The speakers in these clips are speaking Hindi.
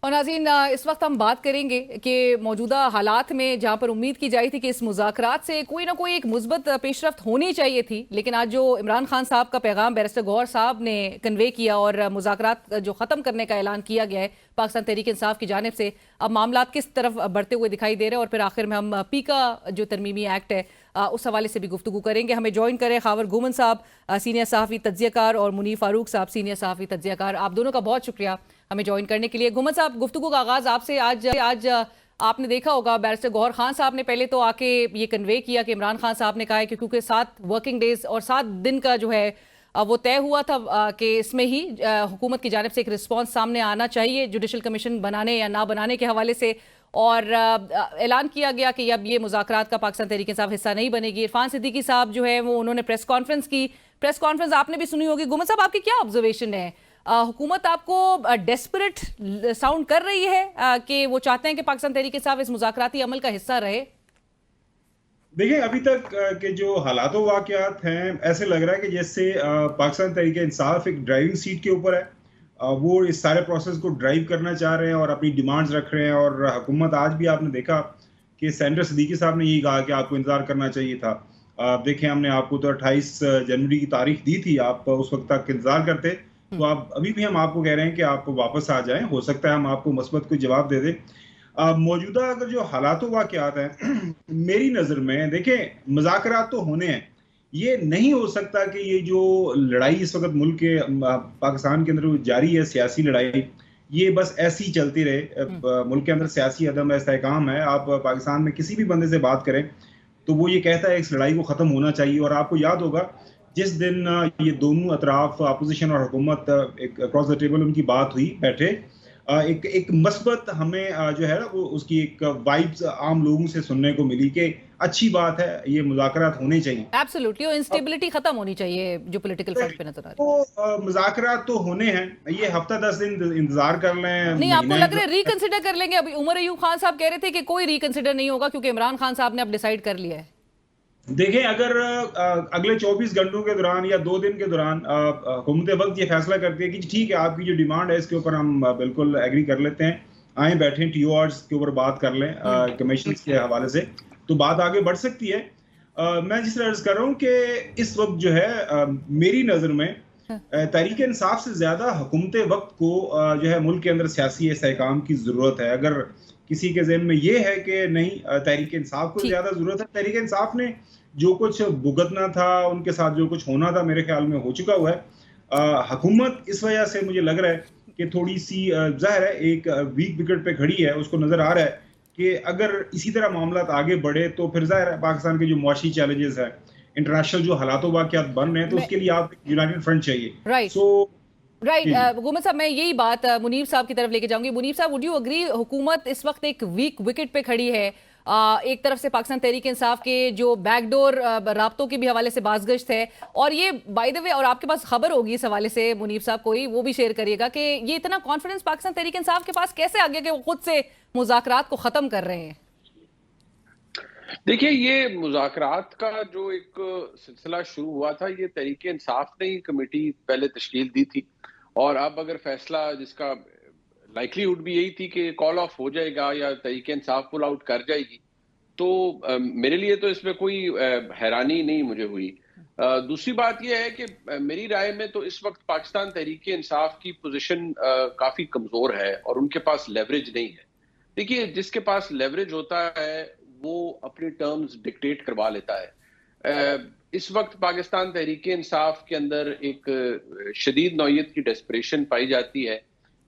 और नाज़रीन, इस वक्त हम बात करेंगे कि मौजूदा हालात में जहां पर उम्मीद की जाती थी कि इस मुज़ाकरात से कोई ना कोई एक मुस्बत पेशरफ्त होनी चाहिए थी, लेकिन आज जो इमरान खान साहब का पैगाम बैरिस्टर गौहर साहब ने कन्वे किया और मुज़ाकरात जो ख़त्म करने का ऐलान किया गया है पाकिस्तान तहरीक इंसाफ की जानिब से, अब मामला किस तरफ बढ़ते हुए दिखाई दे रहे हैं। और फिर आखिर में हम पीका जो तरमीमी एक्ट है उस हवाले से भी गुफ्तगू करेंगे। हमें ज्वाइन करें खावर घूमन साहब, सीनियर सहाफ़ी तज्ज़ियाकार, और मुनीर फारूक साहब, सीनियर सहाफ़ी तज्ज़ियाकार। आप दोनों का बहुत शुक्रिया हमें ज्वाइन करने के लिए। घूमन साहब, गुफ्तगू का आगाज़ आपसे। आज आपने देखा होगा बैरिस्टर गौहर खान साहब ने पहले तो आके ये कन्वे किया कि इमरान खान साहब ने कहा है कि क्योंकि 7 वर्किंग डेज और 7 दिन का जो है वो तय हुआ था कि इसमें ही हुकूमत की जानिब से एक रिस्पॉन्स सामने आना चाहिए जुडिशल कमीशन बनाने या ना बनाने के हवाले से, और ऐलान किया गया कि अब ये मुज़ाकरात का पाकिस्तान तहरीक इंसाफ हिस्सा नहीं बनेगी। इरफान सिद्दीकी साहब जो है वो उन्होंने प्रेस कॉन्फ्रेंस की। प्रेस कॉन्फ्रेंस आपने भी सुनी होगी। घूमन साहब, आपकी क्या ऑब्जर्वेशन है? हुकूमत आपको डेस्परेट साउंड कर रही है कि वो चाहते हैं कि पाकिस्तान तहरीक इंसाफ इस मुज़ाकराती अमल का हिस्सा रहे? देखिए, अभी तक के जो हालात वाक़यात हैं, ऐसे लग रहा है कि जैसे पाकिस्तान तहरीक इंसाफ एक ड्राइविंग सीट के ऊपर है। वो इस सारे प्रोसेस को ड्राइव करना चाह रहे हैं और अपनी डिमांड्स रख रहे हैं। और हुकूमत, आज भी आपने देखा कि सेनेटर सिद्दीकी साहब ने यही कहा कि आपको इंतज़ार करना चाहिए था। देखें, हमने आपको तो 28 जनवरी की तारीख दी थी, आप उस वक्त तक इंतज़ार करते। तो आप अभी भी हम आपको कह रहे हैं कि आप वापस आ जाएं, हो सकता है हम आपको मस्बत कोई जवाब दे दें। मौजूदा अगर जो हालात वाक़यात हैं मेरी नज़र में, देखें, मुज़ाकरात तो होने हैं। ये नहीं हो सकता कि ये जो लड़ाई इस वक्त मुल्क के पाकिस्तान के अंदर जारी है, सियासी लड़ाई, ये बस ऐसी ही चलती रहे। मुल्क के अंदर सियासी अदम इस्तेहकाम है। आप पाकिस्तान में किसी भी बंदे से बात करें तो वो ये कहता है इस लड़ाई को ख़त्म होना चाहिए। और आपको याद होगा जिस दिन ये दोनों अतराफ, अपोजिशन और हुकूमत, एक अक्रॉस द टेबल उनकी बात हुई, बैठे, एक एक मस्बत हमें जो है ना वो उसकी एक वाइब्स आम लोगों से सुनने को मिली कि अच्छी बात है, ये मुज़ाकरात होने चाहिए। एब्सोल्युटली, और इंस्टेबिलिटी खत्म होनी चाहिए जो पॉलिटिकल फ्रंट पे नजर आ रही है। तो मुज़ाकरात तो होने हैं, ये हफ्ता 10 दिन इंतजार कर लें, नहीं, आपको महीना लग रहा है रिकंसिडर कर लेंगे? अभी उमर अयूब खान साहब कह रहे थे कि कोई रिकंसिडर नहीं होगा क्योंकि इमरान खान साहब ने अब डिसाइड कर लिया है। देखें, अगर अगले 24 घंटों के दौरान या 2 दिन के दौरान हुकूमत वक्त ये फैसला करती है कि ठीक है, आपकी जो डिमांड है इसके ऊपर हम बिल्कुल एग्री कर लेते हैं, आए बैठें, टीओआर्स के ऊपर बात कर लें कमीशन के हवाले से, तो बात आगे बढ़ सकती है। मैं जिस तरह अर्ज कर रहा हूँ कि इस वक्त जो है मेरी नज़र में तहरीक इंसाफ से ज़्यादा हुकूमत वक्त को जो है मुल्क के अंदर सियासी इस्तेहकाम की ज़रूरत है। अगर किसी के ज़हन में ये है कि नहीं, तहरीक इंसाफ को ज़्यादा ज़रूरत है, तहरीक इंसाफ ने जो कुछ भुगतना था, उनके साथ जो कुछ होना था, मेरे ख्याल में हो चुका हुआ है। हुकूमत इस वजह से मुझे लग रहा है कि थोड़ी सी ज़ाहिर है एक वीक विकेट पे खड़ी है। उसको नज़र आ रहा है कि अगर इसी तरह मामला आगे बढ़े तो फिर ज़ाहिर है पाकिस्तान के जो मुआशी चैलेंजेस है, इंटरनेशनल जो हालात वाक़यात बन रहे हैं, तो उसके लिए आप यूनाइटेड फ्रंट चाहिए। राइट, सो राइट। गुमन साहब, मैं यही बात मुनीर साहब की तरफ लेके जाऊंगी। मुनीर साहब, वुड यू अग्री हुकूमत इस वक्त एक वीक विकेट पे खड़ी है? एक तरफ से पाकिस्तान तहरीक इंसाफ के जो बैकडोर राब्तों के भी हवाले से बाज़गश्त है, और ये बाय द वे, और आपके पास खबर होगी इस हवाले से मुनीर साहब, कोई वो भी शेयर करिएगा कि ये इतना कॉन्फिडेंस पाकिस्तान तहरीक इंसाफ के पास कैसे आ गया कि वो खुद से मुज़ाकरात को ख़त्म कर रहे हैं? देखिए, ये मुज़ाकरात का जो एक सिलसिला शुरू हुआ था, ये तहरीक इंसाफ ने ही कमेटी पहले तश्कील दी थी, और अब अगर फैसला, जिसका लाइकलीहुड भी यही थी कि कॉल ऑफ हो जाएगा या तहरीक इंसाफ पुल आउट कर जाएगी, तो मेरे लिए तो इसमें कोई हैरानी नहीं मुझे हुई। दूसरी बात यह है कि मेरी राय में तो इस वक्त पाकिस्तान तहरीक इंसाफ की पोजीशन काफ़ी कमज़ोर है और उनके पास लेवरेज नहीं है। देखिए, जिसके पास लेवरेज होता है वो अपनी टर्म्स डिक्टेट करवा लेता है। इस वक्त पाकिस्तान तहरीक इंसाफ के अंदर एक शदीद नौयत की डेस्परेशन पाई जाती है।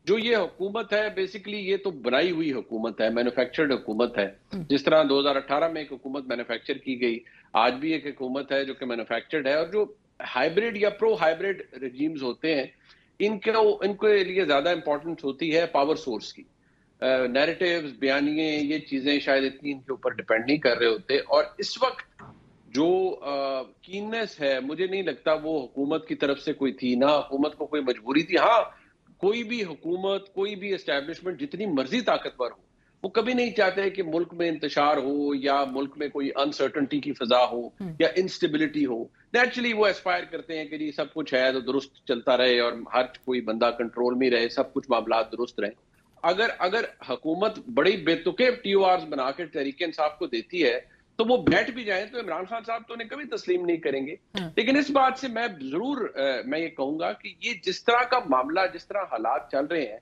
जो ये हुकूमत है, बेसिकली ये तो बनाई हुई हुकूमत है, मैन्युफैक्चर्ड हुकूमत है। जिस तरह 2018 में एक हुकूमत मैन्युफैक्चर की गई, आज भी एक हुकूमत है जो कि मैन्युफैक्चर्ड है। और जो हाइब्रिड या प्रो हाइब्रिड रजीम्स होते हैं, इनके लिए ज्यादा इंपॉर्टेंस होती है पावर सोर्स की। नैरेटिव्स, बयानिए, ये चीजें शायद इतनी इनके ऊपर डिपेंड नहीं कर रहे होते। और इस वक्त जो कीननेस है, मुझे नहीं लगता वो हुकूमत की तरफ से कोई थी, ना हुकूमत को कोई मजबूरी थी। हाँ, कोई भी हुकूमत, कोई भी एस्टैब्लिशमेंट जितनी मर्जी ताकतवर हो, वो कभी नहीं चाहते कि मुल्क में इंतशार हो या मुल्क में कोई अनसर्टनिटी की फिजा हो या इंस्टेबिलिटी हो। नेचुरली वो एस्पायर करते हैं कि जी सब कुछ है तो दुरुस्त चलता रहे और हर कोई बंदा कंट्रोल में रहे, सब कुछ मामला दुरुस्त रहे। अगर अगर हुकूमत बड़ी बेतुके टीओआर बना के तहरीक इंसाफ को देती है तो वो बैठ भी जाए तो इमरान खान साहब तो उन्हें कभी तस्लीम नहीं करेंगे। लेकिन इस बात से मैं जरूर मैं ये कहूंगा कि ये जिस तरह का मामला, जिस तरह हालात चल रहे हैं,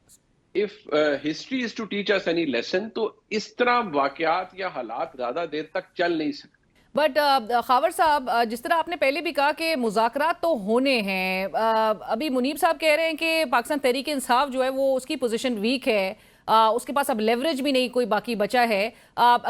if history is to teach us any lesson, तो इस तरह वाकयात या हालात ज्यादा देर तक चल नहीं सकते। बट खावर साहब, जिस तरह आपने पहले भी कहा कि मुज़ाकरात तो होने हैं, अभी मुनीब साहब कह रहे हैं कि पाकिस्तान तहरीक इंसाफ जो है वो उसकी पोजीशन वीक है, उसके पास अब लेवरेज भी नहीं कोई बाकी बचा है।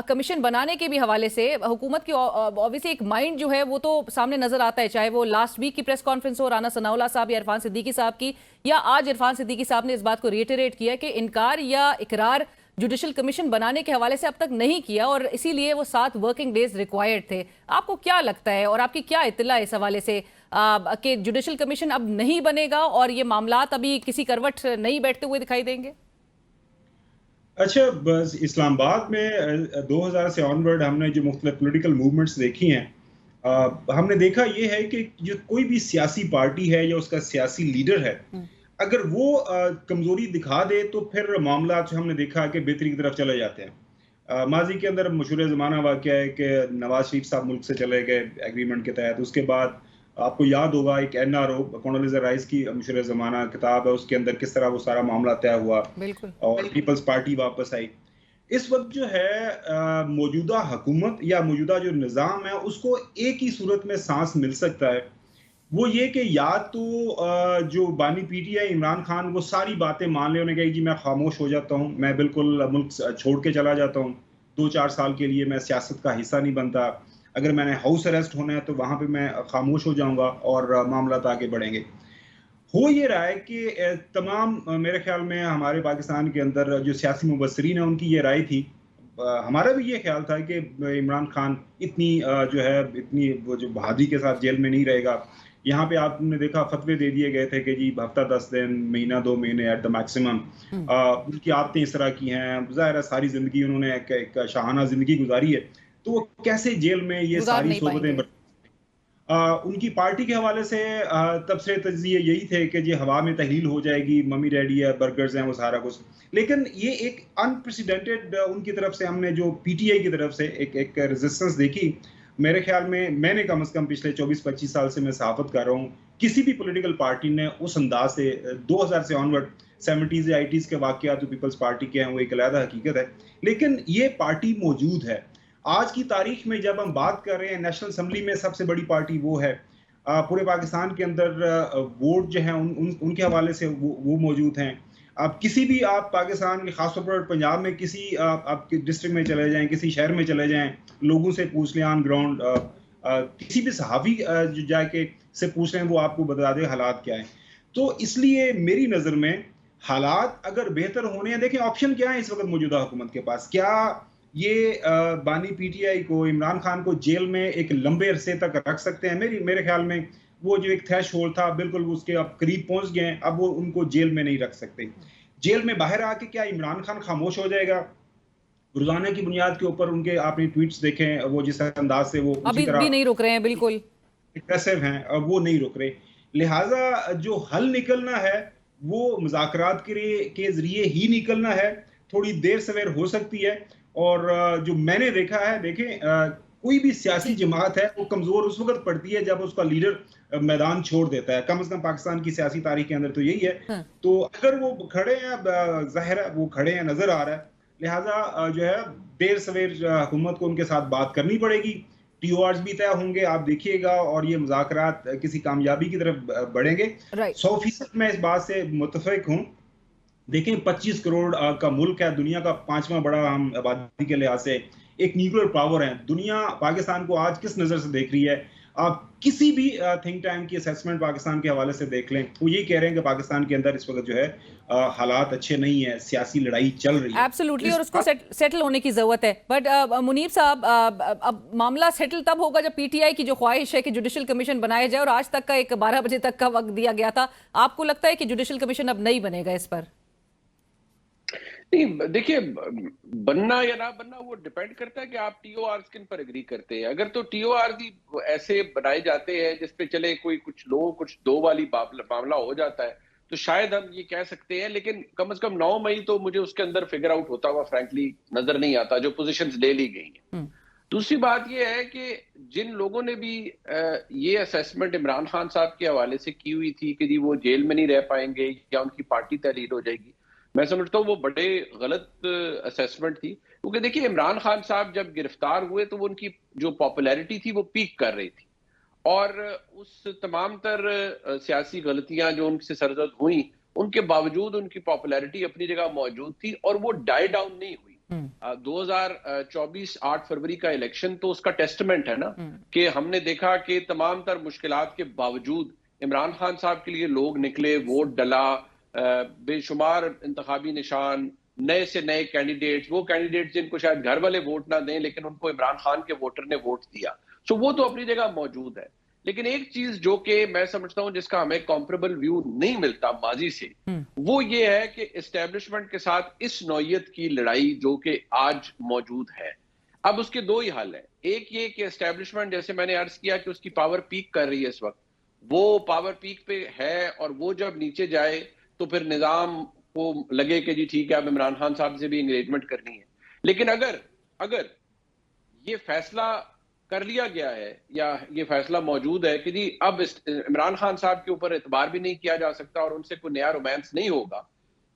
कमीशन बनाने के भी हवाले से हुकूमत की ऑब्वियसली एक माइंड जो है वो तो सामने नजर आता है, चाहे वो लास्ट वीक की प्रेस कॉन्फ्रेंस हो राना सनाउल्लाह साहब या इरफान सिद्दीकी साहब की, या आज इरफान सिद्दीकी साहब ने इस बात को रिएटरेट किया कि इनकार या इकरार जुडिशल कमीशन बनाने के हवाले से अब तक नहीं किया और इसीलिए वो 7 वर्किंग डेज रिक्वायर्ड थे। आपको क्या लगता है और आपकी क्या इत्तला है इस हवाले से कि जुडिशल कमीशन अब नहीं बनेगा और ये मामलात अभी किसी करवट नहीं बैठते हुए दिखाई देंगे? अच्छा, बस इस्लामाबाद में 2000 से ऑनवर्ड हमने जो मुख्तलिफ पॉलिटिकल मूवमेंट्स देखी हैं, हमने देखा ये है कि जो कोई भी सियासी पार्टी है या उसका सियासी लीडर है, अगर वो कमजोरी दिखा दे तो फिर मामला जो हमने देखा कि बेहतरी की तरफ चले जाते हैं। माजी के अंदर मशहूर ज़माना वाक़या है कि नवाज शरीफ साहब मुल्क से चले गए एग्रीमेंट के तहत। उसके बाद आपको याद होगा एक NRO कॉन्डोलीज़ा राइस की मशहूर ज़माना किताब है, उसके अंदर किस तरह वो सारा मामला तय हुआ और पीपल्स पार्टी वापस आई। इस वक्त जो है मौजूदा हुकूमत या मौजूदा जो निज़ाम है उसको एक ही सूरत में सांस मिल सकता है, वो ये कि या तो जो बानी PTI इमरान खान वो सारी बातें मान ले, उन्हें कहे कि मैं खामोश हो जाता हूँ, मैं बिल्कुल मुल्क छोड़ के चला जाता हूँ, 2-4 साल के लिए मैं सियासत का हिस्सा नहीं बनता, अगर मैंने हाउस अरेस्ट होना है तो वहाँ पे मैं खामोश हो जाऊँगा और मामला आगे बढ़ेंगे। हो ये रहा है कि तमाम मेरे ख्याल में हमारे पाकिस्तान के अंदर जो सियासी मुबस्सरीन हैं उनकी ये राय थी, हमारा भी ये ख्याल था कि इमरान खान इतनी जो है इतनी वो जो बहादुरी के साथ जेल में नहीं रहेगा। यहाँ पे आपने देखा फतवे दे दिए गए थे कि जी हफ्ता 10 दिन, महीना 2 महीने एट द मैक्सिमम। उनकी आदतें इस तरह की हैं, ज़ाहिर है सारी जिंदगी उन्होंने एक शाहाना जिंदगी गुजारी है, तो वो कैसे जेल में ये सारी सोबतें उनकी पार्टी के हवाले से तब से तज्जिए यही थे कि जी हवा में तहलील हो जाएगी, मम्मी डैडी है, बर्गर्स हैं, वो सारा कुछ। लेकिन ये एक अनप्रेसिडेंटेड उनकी तरफ से हमने जो PTI की तरफ से एक रेजिस्टेंस देखी। मेरे ख्याल में मैंने कम से कम पिछले 24-25 साल से मैं सहाफत कर रहा हूँ, किसी भी पॉलिटिकल पार्टी ने उस अंदाज से 2000 से ऑनवर्ड 70s या 80s के वाकयात जो पीपल्स पार्टी के हैं वो एक अलग हकीकत है, लेकिन ये पार्टी मौजूद है। आज की तारीख में जब हम बात कर रहे हैं, नेशनल असम्बली में सबसे बड़ी पार्टी वो है, पूरे पाकिस्तान के अंदर वोट जो है उनके हवाले से वो मौजूद हैं। आप किसी भी आप पाकिस्तान के खासतौर पर पंजाब में किसी आपके डिस्ट्रिक्ट में चले जाएं, किसी शहर में चले जाएं, लोगों से पूछ लें ऑन ग्राउंड, किसी भी सहाफ़ी जाके से पूछ लें, वो आपको बता दे हालात क्या है। तो इसलिए मेरी नज़र में हालात अगर बेहतर होने हैं, देखिए ऑप्शन क्या है इस वक्त मौजूदा हुकूमत के पास। क्या ये बानी PTI को, इमरान खान को जेल में एक लंबे अरसे तक रख सकते हैं? मेरे ख्याल में वो जो एक थ्रेश होल्ड था बिल्कुल उसके अब करीब पहुंच गए हैं, अब वो उनको जेल में नहीं रख सकते। जेल में बाहर आके क्या इमरान खान खामोश हो जाएगा? रोजाना की बुनियाद के ऊपर उनके आपने ट्वीट्स देखें, वो जिस अंदाज से वो अभी भी नहीं रुक रहे हैं, बिल्कुल एग्रेसिव हैं, अब वो नहीं रुक रहे। लिहाजा जो हल निकलना है वो मुज़ाकरात के जरिए ही निकलना है। थोड़ी देर सवेर हो सकती है, और जो मैंने देखा है, देखें कोई भी सियासी जमात है वो कमजोर उस वक्त पड़ती है जब उसका लीडर मैदान छोड़ देता है। कम से कम पाकिस्तान की सियासी तारीख के अंदर तो यही है। तो अगर वो खड़े हैं, जाहिर है वो खड़े हैं, नजर आ रहा है, लिहाजा जो है देर सवेर हुकूमत को उनके साथ बात करनी पड़ेगी। TORs भी तय होंगे, आप देखिएगा, और ये मुज़ाकरात किसी कामयाबी की तरफ बढ़ेंगे। 100% मैं इस बात से मुत्तफिक हूँ। देखें 25 करोड़ का मुल्क है, दुनिया का 5वां बड़ा हम आबादी के लिहाज से, एक न्यूक्लियर पावर है। दुनिया पाकिस्तान को आज किस नज़र से देख रही है? आप किसी भी थिंक टैंक की असेसमेंट पाकिस्तान के हवाले से देख लें, वो ये कह रहे हैं कि पाकिस्तान के अंदर इस वक्त जो है हालात अच्छे नहीं है, सियासी लड़ाई चल रही है। एब्सोल्युटली, और उसको सेटल होने की जरूरत है। बट मुनीब साहब, अब मामला सेटल तब होगा जब PTI की जो ख्वाहिश है कि जुडिशल कमीशन बनाया जाए, और आज तक का एक 12 बजे तक का वक्त दिया गया था, आपको लगता है कि जुडिशल कमीशन अब नहीं बनेगा इस पर? नहीं, देखिए, बनना या ना बनना वो डिपेंड करता है कि आप TORs किन पर एग्री करते हैं। अगर तो TORs ही ऐसे बनाए जाते हैं जिसपे चले कोई कुछ लो कुछ दो वाली मामला हो जाता है, तो शायद हम ये कह सकते हैं, लेकिन कम से कम 9 मई तो मुझे उसके अंदर फिगर आउट होता हुआ फ्रैंकली नजर नहीं आता, जो पोजीशंस ले ली गई हैं। दूसरी बात यह है कि जिन लोगों ने भी ये असेसमेंट इमरान खान साहब के हवाले से की हुई थी कि जी वो जेल में नहीं रह पाएंगे या उनकी पार्टी तहरीर हो जाएगी, मैं समझता हूँ वो बड़े गलत असेसमेंट थी। क्योंकि देखिए, इमरान खान साहब जब गिरफ्तार हुए तो वो उनकी जो पॉपुलैरिटी थी वो पीक कर रही थी, और उस तमाम तर सियासी गलतियां जो उनसे सरजद हुई, उनके बावजूद उनकी पॉपुलैरिटी अपनी जगह मौजूद थी और वो डाई डाउन नहीं हुई। 2024 8 फरवरी का इलेक्शन तो उसका टेस्टमेंट है ना, कि हमने देखा कि तमाम तर मुश्किलात के बावजूद इमरान खान साहब के लिए लोग निकले, वोट डला, बेशुमार इंतखाबी निशान, नए से नए कैंडिडेट्स, वो कैंडिडेट्स जिनको शायद घर वाले वोट ना दें लेकिन उनको इमरान खान के वोटर ने वोट दिया, सो वो तो अपनी जगह मौजूद है। लेकिन एक चीज जो कि मैं समझता हूं जिसका हमें कॉम्परेबल व्यू नहीं मिलता माजी से, वो ये है कि एस्टेब्लिशमेंट के साथ इस नौयत की लड़ाई जो कि आज मौजूद है, अब उसके दो ही हल है। एक ये कि एस्टेब्लिशमेंट, जैसे मैंने अर्ज किया कि उसकी पावर पीक कर रही है इस वक्त, वो पावर पीक पे है, और वो जब नीचे जाए तो फिर निजाम को लगे कि जी ठीक है, अब इमरान खान साहब से भी एंगेजमेंट करनी है। लेकिन अगर ये फैसला कर लिया गया है या ये फैसला मौजूद है कि जी अब इमरान खान साहब के ऊपर एतबार भी नहीं किया जा सकता और उनसे कोई नया रोमांस नहीं होगा,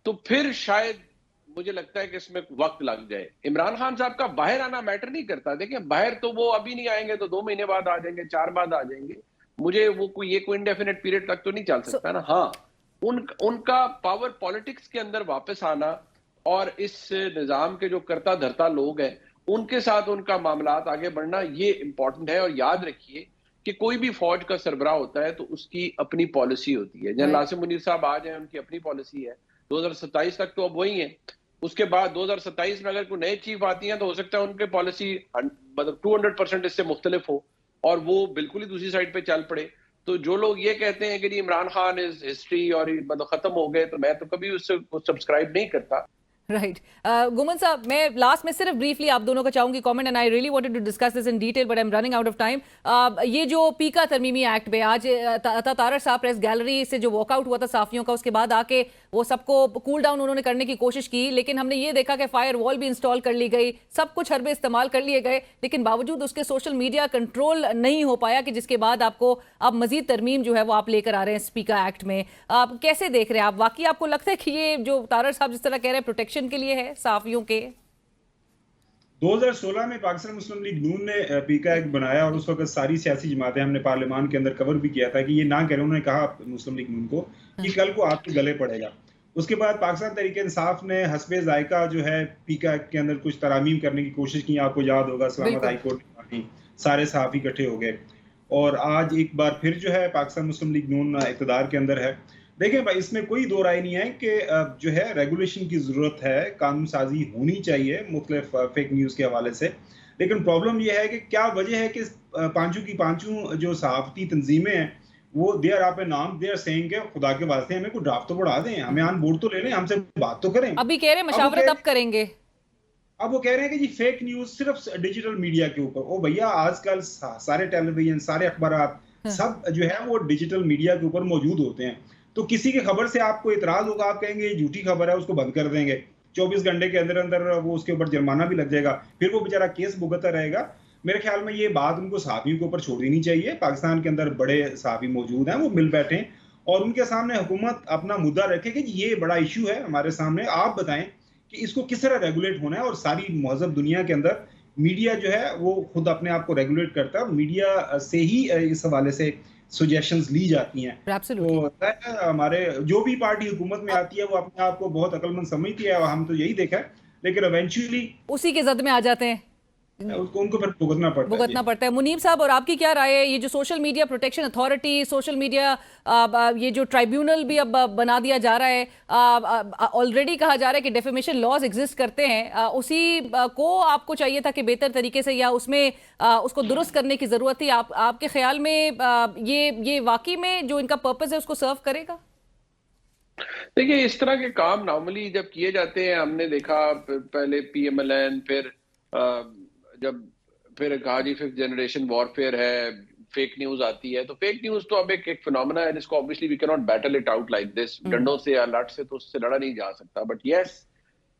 तो फिर शायद मुझे लगता है कि इसमें वक्त लग जाए। इमरान खान साहब का बाहर आना मैटर नहीं करता। देखिए, बाहर तो वो अभी नहीं आएंगे तो 2 महीने बाद आ जाएंगे, 4 बाद आ जाएंगे, मुझे वो कोई इंडेफिनिट पीरियड तक तो नहीं चल सकता ना। हाँ, उनका पावर पॉलिटिक्स के अंदर वापस आना और इस निजाम के जो करता धरता लोग हैं उनके साथ उनका मामलात आगे बढ़ना, ये इंपॉर्टेंट है। और याद रखिए कि कोई भी फौज का सरबराह होता है तो उसकी अपनी पॉलिसी होती है। जनरल आसिम मुनीर साहब आज हैं, उनकी अपनी पॉलिसी है, 2027 तक तो अब वही है। उसके बाद 2027 में अगर कोई नए चीफ आती हैं तो हो सकता है उनकी पॉलिसी मतलब 200% इससे मुख्तलिफ हो और वो बिल्कुल ही दूसरी साइड पे चल पड़े। तो जो लोग ये कहते हैं कि इमरान खान इज हिस्ट्री और मतलब खत्म हो गए, तो मैं तो कभी उससे सब्सक्राइब नहीं करता। राइट गुमन साहब, मैं लास्ट में सिर्फ ब्रीफली आप दोनों का चाहूंगी comment, and I really wanted to discuss this in detail but I am running out of time. ये जो पीका तरमीमी एक्ट पे आज तारड़ साहब प्रेस गैलरी से जो वॉकआउट हुआ था साफियों का, उसके बाद आके वो सबको कूल डाउन उन्होंने करने की कोशिश की, लेकिन हमने ये देखा कि फायर वॉल भी इंस्टॉल कर ली गई, सब कुछ हरबे इस्तेमाल कर लिए गए, लेकिन बावजूद उसके सोशल मीडिया कंट्रोल नहीं हो पाया, कि जिसके बाद आपको अब मजीद तरमीम जो है वो आप लेकर आ रहे हैं स्पीकर एक्ट में। आप कैसे देख रहे हैं? आप वाकई आपको लगता है कि ये जो तारड़ साहब जिस तरह कह रहे हैं प्रोटेक्शन के लिए है साफियों के? 2016 में पाकिस्तान मुस्लिम लीग नून ने पीका एक्ट बनाया और उस वक्त सारी सियासी जमातें, हमने पार्लियामान के अंदर कवर भी किया था कि ये ना करें। उन्होंने कहा मुस्लिम लीग नून को कि कल को आपके गले पड़ेगा। उसके बाद पाकिस्तान तहरीक इंसाफ ने हस्बे जायका जो है पीका एक्ट के अंदर कुछ तरामीम करने की कोशिश की। आपको याद होगा इस्लामाबाद हाई कोर्ट में सारे सहाफ़ी इकट्ठे हो गए और आज एक बार फिर जो है पाकिस्तान मुस्लिम लीग नून इक़्तिदार के अंदर है। देखिए भाई, इसमें कोई दो राय नहीं है कि जो है रेगुलेशन की ज़रूरत है, कानून साजी होनी चाहिए मुख्तलिफ फेक न्यूज़ के हवाले से। लेकिन प्रॉब्लम यह है कि क्या वजह है कि पांचों की पांचों जो सहाफ़ती तंजीमें हैं वो दे आर आप नाम दे आर सेइंग के खुदा के वास्ते हमें कोई ड्राफ्ट तो बढ़ा दें, हमें ऑन बोर्ड तो ले लें, हमसे बात तो करें। अभी कह रहे हैं मशावरत अब करेंगे। अब वो कह रहे हैं कि जी फेक न्यूज़ सिर्फ डिजिटल मीडिया के ऊपर। ओ भैया, आजकल सारे टेलीविजन, सारे अखबार सब जो है वो डिजिटल मीडिया के ऊपर मौजूद होते हैं। तो किसी की खबर से आपको इतराज होगा, आप कहेंगे ये झूठी खबर है, उसको बंद कर देंगे। 24 घंटे के अंदर अंदर वो उसके ऊपर जुर्माना भी लग जाएगा, फिर वो बेचारा केस भुगतता रहेगा। मेरे ख्याल में ये बात उनको सहाफ़ियों के ऊपर छोड़ देनी चाहिए। पाकिस्तान के अंदर बड़े सहाफ़ी मौजूद हैं, वो मिल बैठे और उनके सामने हुकूमत अपना मुद्दा रखे कि ये बड़ा इशू है हमारे सामने, आप बताएं कि इसको किस तरह रेगुलेट होना है। और सारी महज़ब दुनिया के अंदर मीडिया जो है वो खुद अपने आप को रेगुलेट करता है और मीडिया से ही इस हवाले से सजेशंस ली जाती हैं। तो हमारे जो भी पार्टी हुकूमत में आती है वो अपने आप को बहुत अक्लमंद समझती है, हम तो यही देखा है, लेकिन इवेंचुअली उसी के जद में आ जाते हैं, उनको फिर भुगतना पड़ता है। मुनीब साहब, और आपकी क्या राय है? ये जो social media protection authority, social media ये जो ट्राइब्यूनल भी अब बना दिया जा रहा है, ऑलरेडी कहा जा रहा है कि डेफेमेशन लॉज एग्जिस्ट करते हैं, उसी को आपको चाहिए था कि बेहतर तरीके से या उसमें उसको दुरुस्त करने की जरूरत थी? आपके ख्याल में ये वाकई में जो इनका पर्पस है उसको सर्व करेगा? देखिए, इस तरह के काम नॉर्मली जब किए जाते हैं, हमने देखा पहले PMLN, फिर जब फिर कहा जी 5th जनरेशन वॉरफेयर है, फेक न्यूज आती है, तो फेक न्यूज तो अब एक फिनोमेना है जिसको obviously we can not battle it out like this, डंडों से या लठ से तो उससे लड़ा नहीं जा सकता, बट यस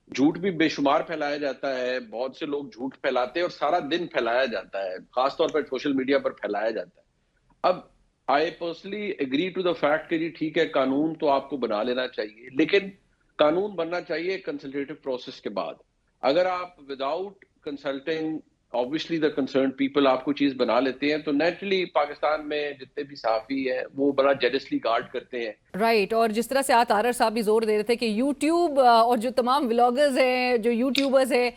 झूठ भी बेशुमार फैलाया जाता है, बहुत से लोग झूठ फैलाते हैं और सारा दिन फैलाया जाता है, खासतौर पर सोशल मीडिया पर फैलाया जाता है। अब I personally agree to the fact कि जी ठीक है, कानून तो आपको बना लेना चाहिए, लेकिन कानून बनना चाहिए कंसल्टेटिव प्रोसेस के बाद। अगर आप without consulting obviously the concern people आपको चीज बना लेते हैं, तो नेचुरली पाकिस्तान में जितने भी सहाफी हैं वो बड़ा जेलसली गार्ड करते हैं। राइट और जिस तरह से तारर साहब भी जोर दे रहे थे कि यूट्यूब और जो तमाम व्लॉगर्स हैं, जो यूट्यूबर्स हैं,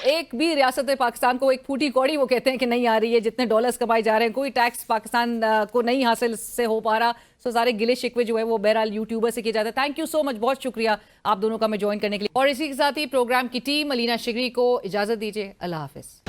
एक भी रियासत पाकिस्तान को एक फूटी कौड़ी वो कहते हैं कि नहीं आ रही है, जितने डॉलर्स कमाए जा रहे हैं, कोई टैक्स पाकिस्तान को नहीं हासिल से हो पा रहा, सो सारे गिले शिकवे जो है वो बहरहाल यूट्यूबर से किए जाते हैं। थैंक यू सो मच, बहुत शुक्रिया आप दोनों का मैं ज्वाइन करने के लिए। और इसी के साथ ही प्रोग्राम की टीम अलीना शिगरी को इजाजत दीजिए, अल्लाह हाफिज।